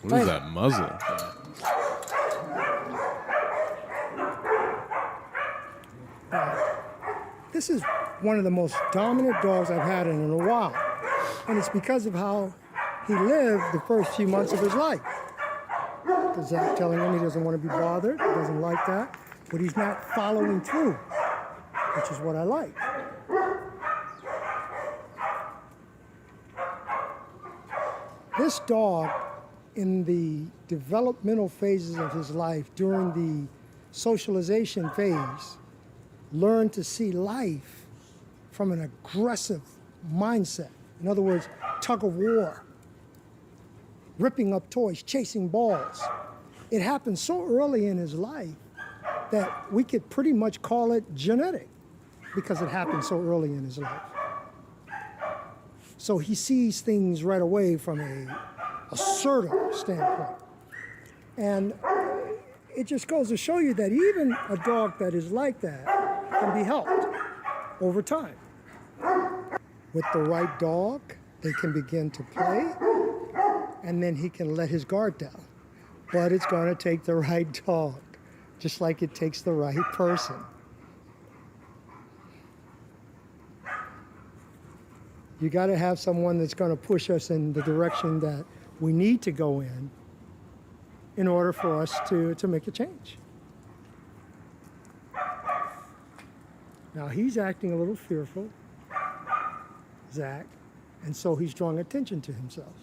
What is that muzzle? This is one of the most dominant dogs I've had in a while. And it's because of how he lived the first few months of his life. Because Zach telling him he doesn't want to be bothered, he doesn't like that, but he's not following through, which is what I like. This dog, in the developmental phases of his life, during the socialization phase, learned to see life from an aggressive mindset. In other words, tug of war, ripping up toys, chasing balls. It happened so early in his life that we could pretty much call it genetic because it happened so early in his life. So he sees things right away from a assertive standpoint. And it just goes to show you that even a dog that is like that can be helped over time. With the right dog, they can begin to play, and then he can let his guard down. But it's going to take the right dog, just like it takes the right person. You got to have someone that's going to push us in the direction that we need to go in order for us to make a change. Now he's acting a little fearful, Zach, and so he's drawing attention to himself.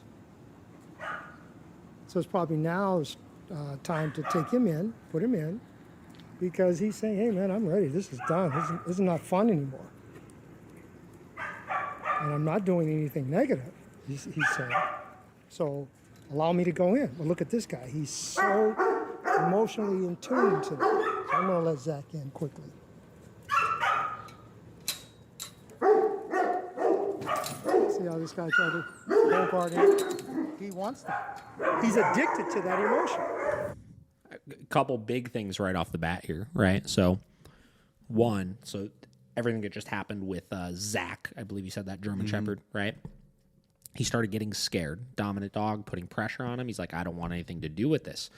So it's probably now time to take him in, put him in, because he's saying, hey man, I'm ready, this is done, this is not fun anymore. And I'm not doing anything negative, he's saying. So allow me to go in. Well, look at this guy. He's so emotionally in tune to that. So I'm going to let Zach in quickly. See how this guy tried to hold guard in? He wants that. He's addicted to that emotion. A couple big things right off the bat here, right? So, one, everything that just happened with Zach, I believe you said that, German Shepherd, right? He started getting scared. Dominant dog, putting pressure on him. He's like, I don't want anything to do with this.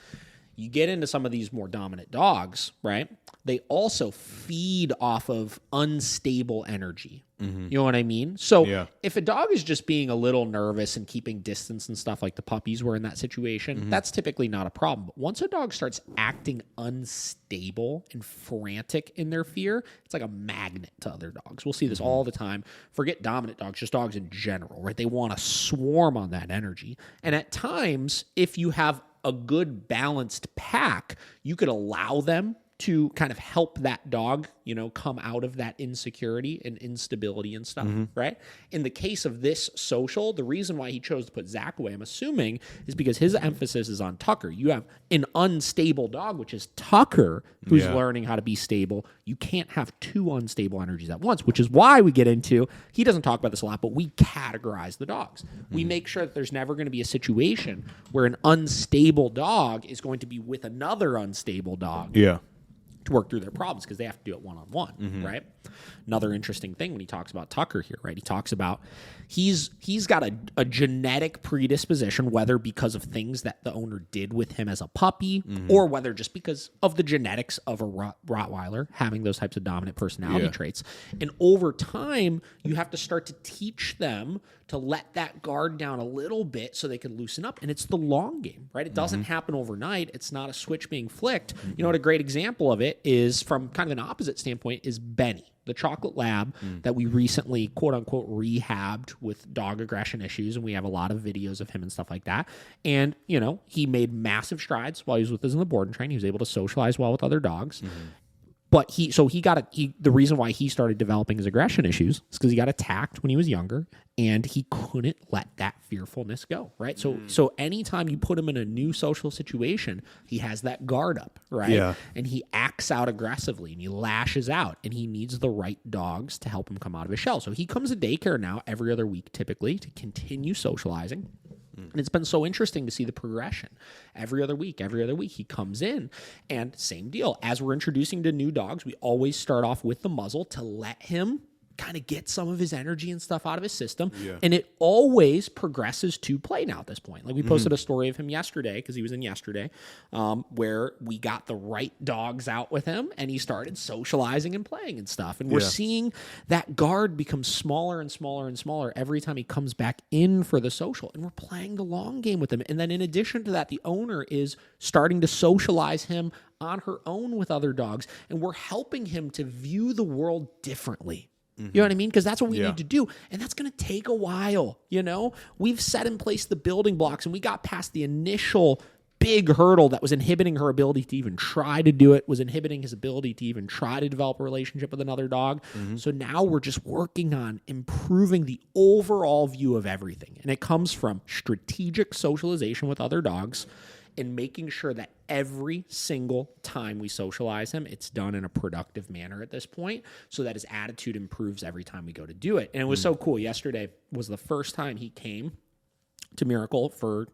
You get into some of these more dominant dogs, right? They also feed off of unstable energy. You know what I mean? So if a dog is just being a little nervous and keeping distance and stuff like the puppies were in that situation, that's typically not a problem. But once a dog starts acting unstable and frantic in their fear, it's like a magnet to other dogs. We'll see this all the time. Forget dominant dogs, just dogs in general, right? They want to swarm on that energy. And at times, if you have a good balanced pack, you could allow them to kind of help that dog, come out of that insecurity and instability and stuff, right? In the case of this social, the reason why he chose to put Zach away, I'm assuming, is because his emphasis is on Tucker. You have an unstable dog, which is Tucker, who's learning how to be stable. You can't have two unstable energies at once, which is why we get into, he doesn't talk about this a lot, but we categorize the dogs. We make sure that there's never going to be a situation where an unstable dog is going to be with another unstable dog. To work through their problems because they have to do it one-on-one, right? Another interesting thing when he talks about Tucker here, right? He talks about he's got a genetic predisposition, whether because of things that the owner did with him as a puppy or whether just because of the genetics of a Rottweiler having those types of dominant personality traits. And over time, you have to start to teach them to let that guard down a little bit so they can loosen up. And it's the long game, right? It doesn't happen overnight. It's not a switch being flicked. You know what a great example of it is from kind of an opposite standpoint is Benny, the chocolate lab that we recently, quote unquote, rehabbed with dog aggression issues. And we have a lot of videos of him and stuff like that. And, he made massive strides while he was with us in the board and train. He was able to socialize well with other dogs. But the reason why he started developing his aggression issues is because he got attacked when he was younger and he couldn't let that fearfulness go, right? So anytime you put him in a new social situation, he has that guard up, right? Yeah. And he acts out aggressively and he lashes out and he needs the right dogs to help him come out of his shell. So he comes to daycare now every other week typically to continue socializing. And it's been so interesting to see the progression. Every other week, he comes in. And same deal. As we're introducing to new dogs, we always start off with the muzzle to let him kind of get some of his energy and stuff out of his system. Yeah. And it always progresses to play now at this point. Like we posted a story of him yesterday, because he was in yesterday, where we got the right dogs out with him and he started socializing and playing and stuff. And we're seeing that guard become smaller and smaller and smaller every time he comes back in for the social. And we're playing the long game with him. And then in addition to that, the owner is starting to socialize him on her own with other dogs. And we're helping him to view the world differently. You know what I mean? Because that's what we need to do. And that's going to take a while, you know? We've set in place the building blocks, and we got past the initial big hurdle that was inhibiting her ability to even try to do it, was inhibiting his ability to even try to develop a relationship with another dog. So now we're just working on improving the overall view of everything. And it comes from strategic socialization with other dogs and making sure that every single time we socialize him, it's done in a productive manner at this point, so that his attitude improves every time we go to do it. And it was so cool. Yesterday was the first time he came to Miracle for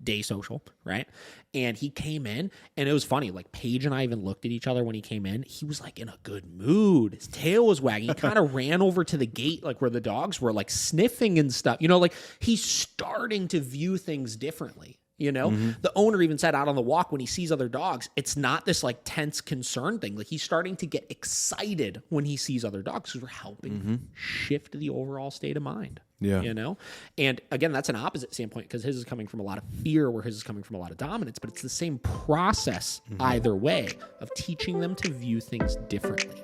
day social, right? And he came in, and it was funny. Like Paige and I even looked at each other when he came in. He was like in a good mood. His tail was wagging. He kind of ran over to the gate, like where the dogs were, like sniffing and stuff. You know, like he's starting to view things differently. You know, the owner even said out on the walk when he sees other dogs, it's not this like tense concern thing. Like he's starting to get excited when he sees other dogs, because we're helping shift the overall state of mind. Yeah. You know, and again, that's an opposite standpoint, because his is coming from a lot of fear, where his is coming from a lot of dominance, but it's the same process either way of teaching them to view things differently.